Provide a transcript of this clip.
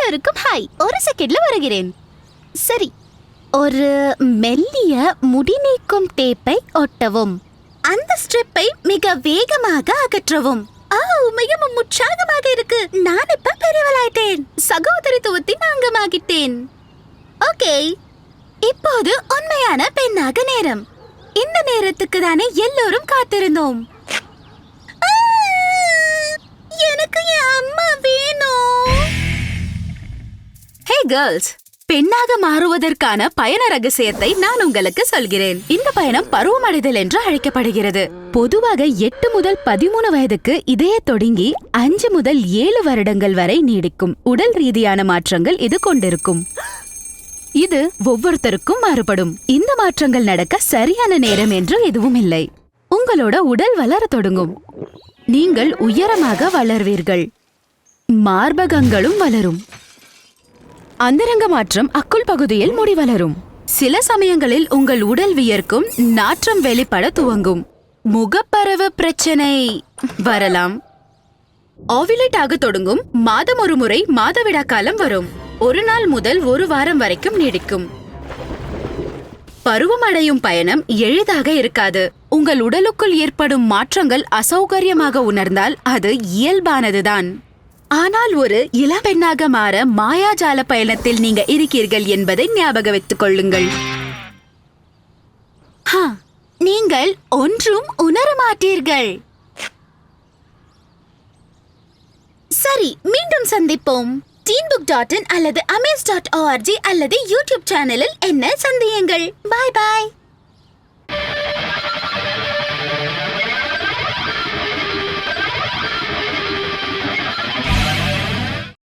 எல்லோருக்கும் ஹாய். ஒரு செகண்ட்ல வருகிறேன். சரி, ஒரு மெல்லிய முடி நீக்கும் டேப்பை ஒட்டவும். அந்த ஸ்ட்ரிப்பை மிக வேகமாக அகற்றவும். மிகவும் உற்சாகமாக இருக்கு. நான் இப்ப பெரியவளாயிட்டேன். சகோதரித்துவத்தின் அங்கமாகிட்டேன். ஓகே, இப்போது உண்மையான பெண்ணாக நேரம். இந்த நேரத்துக்கு தானே எல்லோரும் காத்திருந்தோம். எனக்கு என் அம்மா வேணும். ஹே கேர்ள்ஸ், பெண்ணாக மாறுவதற்கான பயண ரகசியத்தை நான் உங்களுக்கு சொல்கிறேன். இந்த பயணம் பருவமடைதல் என்று அழைக்கப்படுகிறது. பொதுவாக 8 முதல் 13 வயதுக்கு இதையே தொடங்கி 5 முதல் 7 வருடங்கள் வரை நீடிக்கும் உடல் ரீதியான மாற்றங்கள் இது கொண்டிருக்கும். இது ஒவ்வொருத்தருக்கும் மாறுபடும். இந்த மாற்றங்கள் நடக்க சரியான நேரம் என்று எதுவும் இல்லை. உங்களோட உடல் வளர தொடங்கும். நீங்கள் உயரமாக வளர்வீர்கள். மார்பகங்களும் வளரும். அந்தரங்க மாற்றம் அக்குள் பகுதியில் முடி வளரும். சில சமயங்களில் உங்கள் உடல் வியர்க்கும், நாற்றம் வெளிப்பட துவங்கும். முகப்பரவு பிரச்சனை வரலாம். ஓவிலேட் ஆக தொடங்கும். மாதம் ஒரு முறை மாதவிடா காலம் வரும். 1 நாள் முதல் 1 வாரம் வரைக்கும் நீடிக்கும். பருவமடையும் பயணம் எளிதாக இருக்காது. உங்கள் உடலுக்குள் ஏற்படும் மாற்றங்கள் அசௌகரியமாக உணர்ந்தால் அது இயல்பானதுதான். ஆனால் ஒரு இளம்பெண்ணாக மாற மாயாஜால பயணத்தில் நீங்க இருக்கீர்கள் என்பதை ஞாபகம் வைத்துக் கொள்ளுங்கள். நீங்கள் ஒன்றும் உணர மாட்டீர்கள். சரி, மீண்டும் சந்திப்போம். teenbook.in அல்லது amaze.org அல்லது யூடியூப் சேனலில் என்ன சந்தியுங்கள். பாய் பாய்.